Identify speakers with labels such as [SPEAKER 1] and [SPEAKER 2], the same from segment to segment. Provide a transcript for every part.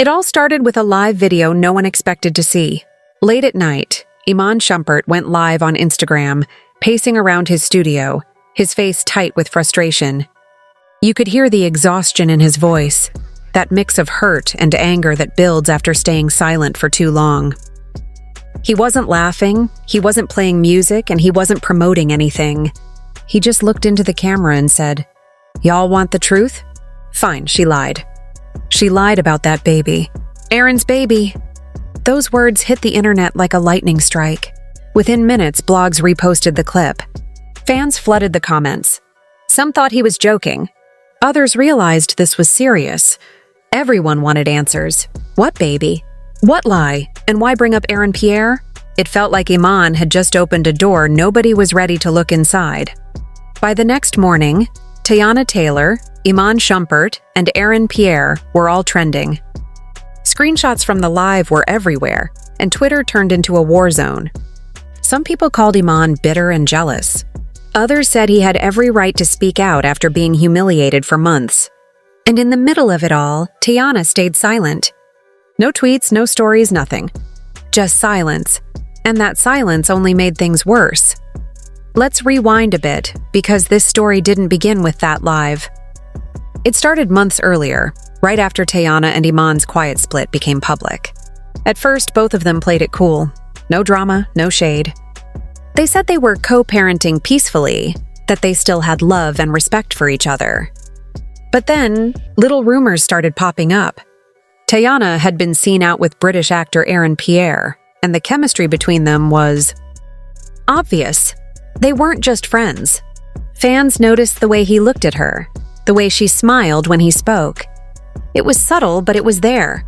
[SPEAKER 1] It all started with a live video no one expected to see. Late at night, Iman Shumpert went live on Instagram, pacing around his studio, his face tight with frustration. You could hear the exhaustion in his voice, that mix of hurt and anger that builds after staying silent for too long. He wasn't laughing, he wasn't playing music, and he wasn't promoting anything. He just looked into the camera and said, "Y'all want the truth? Fine, she lied. She lied about that baby. Aaron's baby." Those words hit the internet like a lightning strike. Within minutes, blogs reposted the clip. Fans flooded the comments. Some thought he was joking. Others realized this was serious. Everyone wanted answers. What baby? What lie? And why bring up Aaron Pierre? It felt like Iman had just opened a door nobody was ready to look inside. By the next morning, Teyana Taylor, Iman Shumpert, and Aaron Pierre were all trending. Screenshots from the live were everywhere, and Twitter turned into a war zone. Some people called Iman bitter and jealous. Others said he had every right to speak out after being humiliated for months. And in the middle of it all, Teyana stayed silent. No tweets, no stories, nothing. Just silence. And that silence only made things worse. Let's rewind a bit, because this story didn't begin with that live. It started months earlier, right after Teyana and Iman's quiet split became public. At first, both of them played it cool. No drama, no shade. They said they were co-parenting peacefully, that they still had love and respect for each other. But then, little rumors started popping up. Teyana had been seen out with British actor Aaron Pierre, and the chemistry between them was obvious. They weren't just friends. Fans noticed the way he looked at her, the way she smiled when he spoke. It was subtle, but it was there.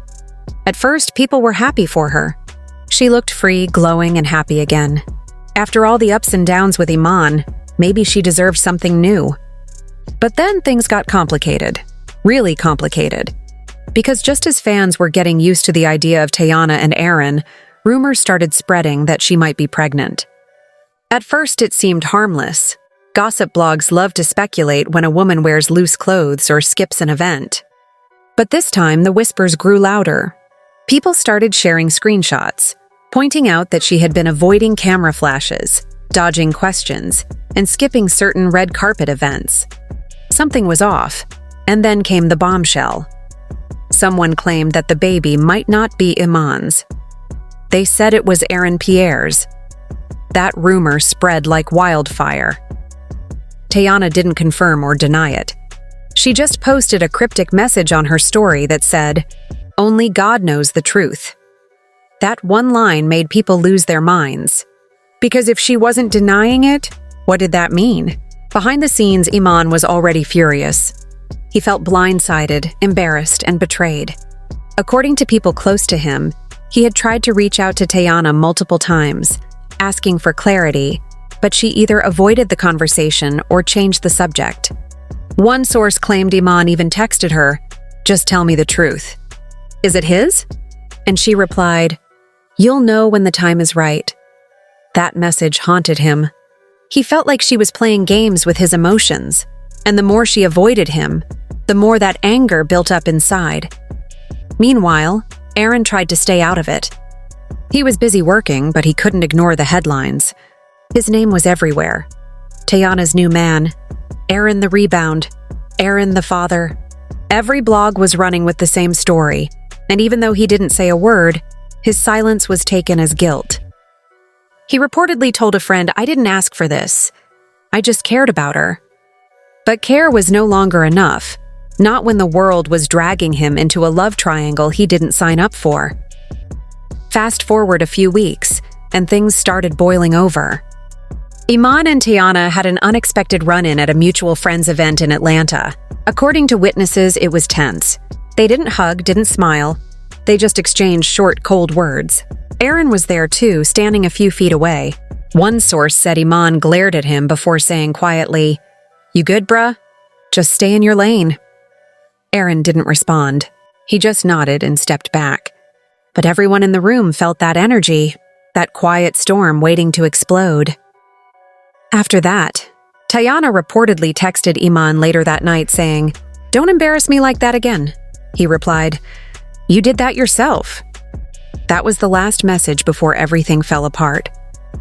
[SPEAKER 1] At first, people were happy for her. She looked free, glowing, and happy again. After all the ups and downs with Iman, maybe she deserved something new. But then things got complicated. Really complicated. Because just as fans were getting used to the idea of Teyana and Aaron, rumors started spreading that she might be pregnant. At first, it seemed harmless. Gossip blogs love to speculate when a woman wears loose clothes or skips an event. But this time, the whispers grew louder. People started sharing screenshots, pointing out that she had been avoiding camera flashes, dodging questions, and skipping certain red carpet events. Something was off, and then came the bombshell. Someone claimed that the baby might not be Iman's. They said it was Aaron Pierre's. That rumor spread like wildfire. Teyana didn't confirm or deny it. She just posted a cryptic message on her story that said, "Only God knows the truth." That one line made people lose their minds. Because if she wasn't denying it, what did that mean? Behind the scenes, Iman was already furious. He felt blindsided, embarrassed, and betrayed. According to people close to him, he had tried to reach out to Teyana multiple times, asking for clarity, but she either avoided the conversation or changed the subject. One source claimed Iman even texted her, "Just tell me the truth. Is it his?" And she replied, "You'll know when the time is right." That message haunted him. He felt like she was playing games with his emotions, and the more she avoided him, the more that anger built up inside. Meanwhile, Aaron tried to stay out of it. He was busy working, but he couldn't ignore the headlines. His name was everywhere. Teyana's new man, Aaron the rebound, Aaron the father. Every blog was running with the same story, and even though he didn't say a word, his silence was taken as guilt. He reportedly told a friend, "I didn't ask for this. I just cared about her." But care was no longer enough, not when the world was dragging him into a love triangle he didn't sign up for. Fast forward a few weeks, and things started boiling over. Iman and Teyana had an unexpected run-in at a mutual friends event in Atlanta. According to witnesses, it was tense. They didn't hug, didn't smile. They just exchanged short, cold words. Aaron was there too, standing a few feet away. One source said Iman glared at him before saying quietly, "You good, bruh? Just stay in your lane." Aaron didn't respond. He just nodded and stepped back. But everyone in the room felt that energy, that quiet storm waiting to explode. After that, Teyana reportedly texted Iman later that night saying, "Don't embarrass me like that again." He replied, You did that yourself." That was the last message before everything fell apart.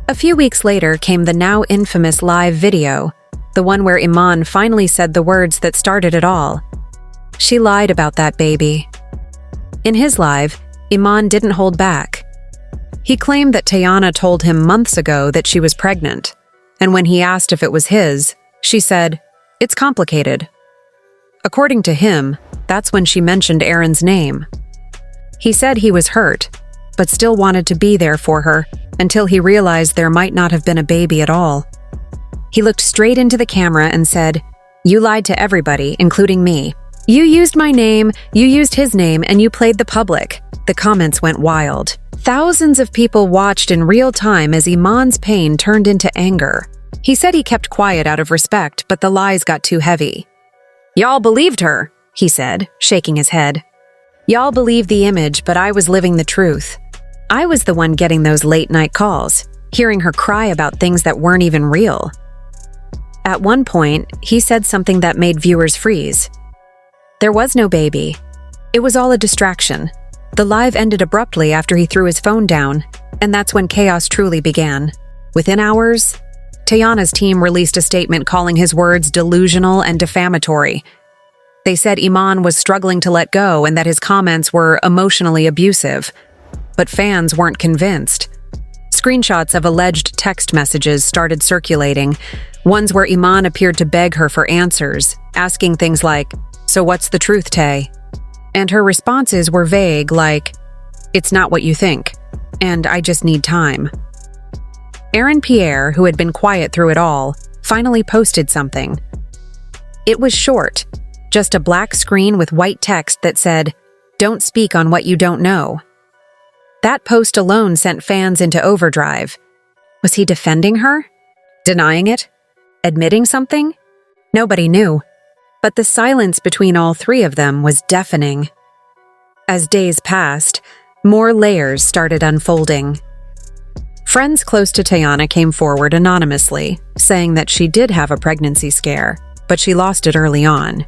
[SPEAKER 1] A few weeks later came the now infamous live video, the one where Iman finally said the words that started it all. She lied about that baby. In his live, Iman didn't hold back. He claimed that Teyana told him months ago that she was pregnant, and when he asked if it was his, she said, "It's complicated." According to him, that's when she mentioned Aaron's name. He said he was hurt, but still wanted to be there for her until he realized there might not have been a baby at all. He looked straight into the camera and said, "You lied to everybody, including me. You used my name, you used his name, and you played the public." The comments went wild. Thousands of people watched in real time as Iman's pain turned into anger. He said he kept quiet out of respect, but the lies got too heavy. "Y'all believed her," he said, shaking his head. "Y'all believed the image, but I was living the truth. I was the one getting those late-night calls, hearing her cry about things that weren't even real." At one point, he said something that made viewers freeze. There was no baby. It was all a distraction. The live ended abruptly after he threw his phone down, and that's when chaos truly began. Within hours, Teyana's team released a statement calling his words delusional and defamatory. They said Iman was struggling to let go and that his comments were emotionally abusive. But fans weren't convinced. Screenshots of alleged text messages started circulating, ones where Iman appeared to beg her for answers, asking things like, "So what's the truth, Tay?" And her responses were vague, like, "It's not what you think," and "I just need time." Aaron Pierre, who had been quiet through it all, finally posted something. It was short, just a black screen with white text that said, "Don't speak on what you don't know." That post alone sent fans into overdrive. Was he defending her? Denying it? Admitting something? Nobody knew. But the silence between all three of them was deafening. As days passed, more layers started unfolding. Friends close to Teyana came forward anonymously, saying that she did have a pregnancy scare, but she lost it early on.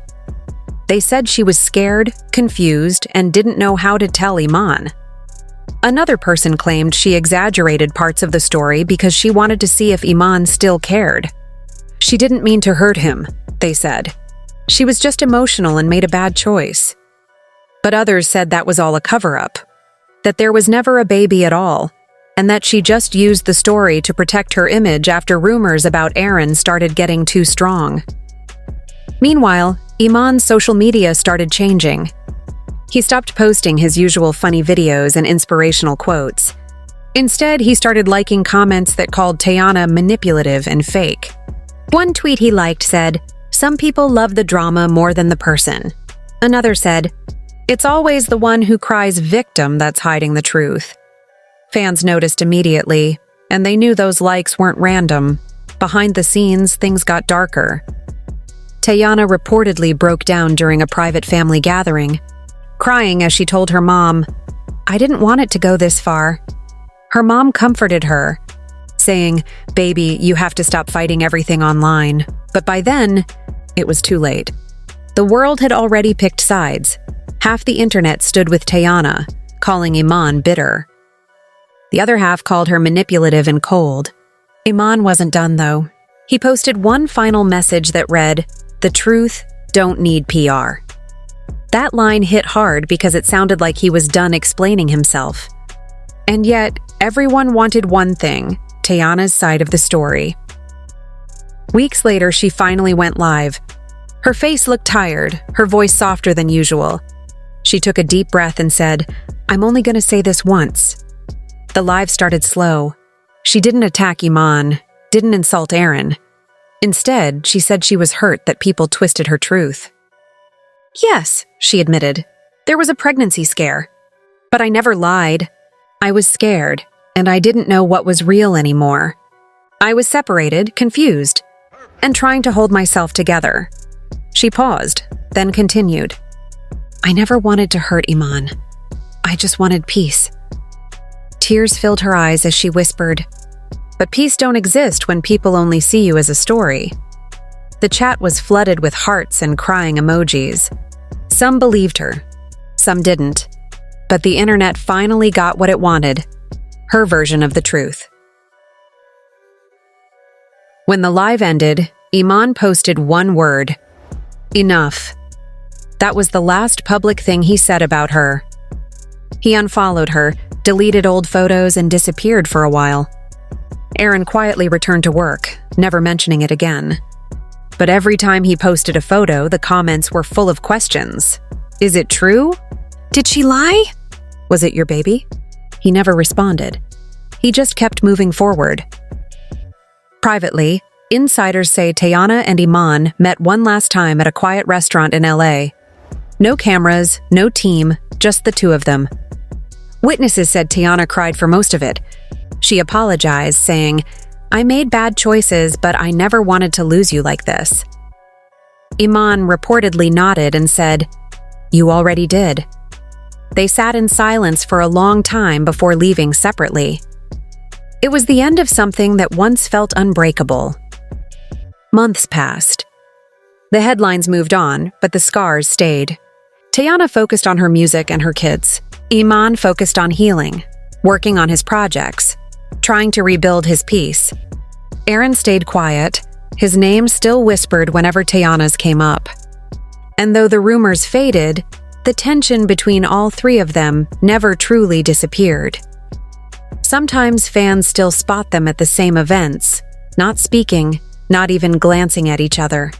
[SPEAKER 1] They said she was scared, confused, and didn't know how to tell Iman. Another person claimed she exaggerated parts of the story because she wanted to see if Iman still cared. She didn't mean to hurt him, they said. She was just emotional and made a bad choice. But others said that was all a cover-up, that there was never a baby at all, and that she just used the story to protect her image after rumors about Aaron started getting too strong. Meanwhile, Iman's social media started changing. He stopped posting his usual funny videos and inspirational quotes. Instead, he started liking comments that called Teyana manipulative and fake. One tweet he liked said, "Some people love the drama more than the person." Another said, "It's always the one who cries victim that's hiding the truth." Fans noticed immediately, and they knew those likes weren't random. Behind the scenes, things got darker. Teyana reportedly broke down during a private family gathering, crying as she told her mom, "I didn't want it to go this far." Her mom comforted her, saying, "Baby, you have to stop fighting everything online." But by then, it was too late. The world had already picked sides. Half the internet stood with Teyana, calling Iman bitter. The other half called her manipulative and cold. Iman wasn't done, though. He posted one final message that read, "The truth don't need PR." That line hit hard because it sounded like he was done explaining himself. And yet, everyone wanted one thing, Teyana's side of the story. Weeks later, she finally went live. Her face looked tired, her voice softer than usual. She took a deep breath and said, "I'm only going to say this once." The live started slow. She didn't attack Iman, didn't insult Aaron. Instead, she said she was hurt that people twisted her truth. "Yes," she admitted, "there was a pregnancy scare. But I never lied. I was scared, and I didn't know what was real anymore. I was separated, confused, and trying to hold myself together." She paused, then continued, "I never wanted to hurt Iman. I just wanted peace." Tears filled her eyes as she whispered, "But peace don't exist when people only see you as a story." The chat was flooded with hearts and crying emojis. Some believed her, some didn't. But the internet finally got what it wanted, her version of the truth. When the live ended, Iman posted one word: enough. That was the last public thing he said about her. He unfollowed her, deleted old photos, and disappeared for a while. Aaron quietly returned to work, never mentioning it again. But every time he posted a photo, the comments were full of questions. Is it true? Did she lie? Was it your baby? He never responded. He just kept moving forward. Privately, insiders say Teyana and Iman met one last time at a quiet restaurant in LA. No cameras, no team, just the two of them. Witnesses said Teyana cried for most of it. She apologized, saying, "I made bad choices, but I never wanted to lose you like this." Iman reportedly nodded and said, "You already did." They sat in silence for a long time before leaving separately. It was the end of something that once felt unbreakable. Months passed. The headlines moved on, but the scars stayed. Teyana focused on her music and her kids. Iman focused on healing, working on his projects, trying to rebuild his peace. Aaron stayed quiet, his name still whispered whenever Teyana's came up. And though the rumors faded, the tension between all three of them never truly disappeared. Sometimes fans still spot them at the same events, not speaking, not even glancing at each other.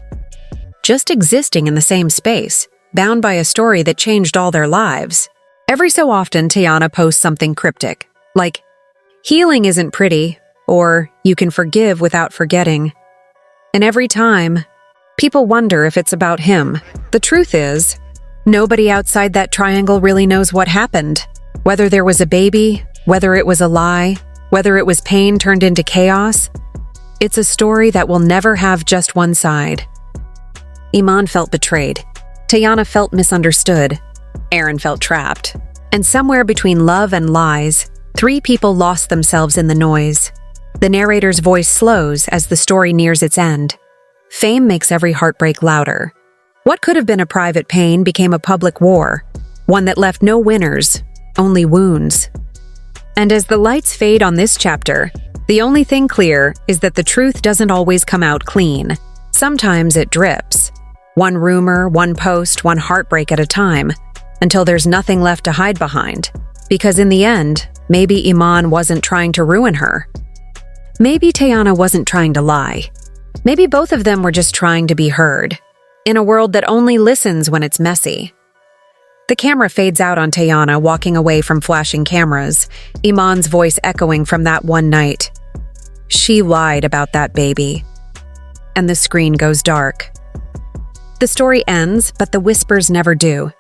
[SPEAKER 1] Just existing in the same space, bound by a story that changed all their lives. Every so often, Teyana posts something cryptic, like, "Healing isn't pretty," or "You can forgive without forgetting." And every time, people wonder if it's about him. The truth is, nobody outside that triangle really knows what happened. Whether there was a baby, whether it was a lie, whether it was pain turned into chaos. It's a story that will never have just one side. Iman felt betrayed. Teyana felt misunderstood. Aaron felt trapped. And somewhere between love and lies, three people lost themselves in the noise. The narrator's voice slows as the story nears its end. Fame makes every heartbreak louder. What could have been a private pain became a public war, one that left no winners, only wounds. And as the lights fade on this chapter, the only thing clear is that the truth doesn't always come out clean. Sometimes it drips. One rumor, one post, one heartbreak at a time, until there's nothing left to hide behind. Because in the end, maybe Iman wasn't trying to ruin her. Maybe Teyana wasn't trying to lie. Maybe both of them were just trying to be heard, in a world that only listens when it's messy. The camera fades out on Teyana walking away from flashing cameras, Iman's voice echoing from that one night. She lied about that baby. And the screen goes dark. The story ends, but the whispers never do.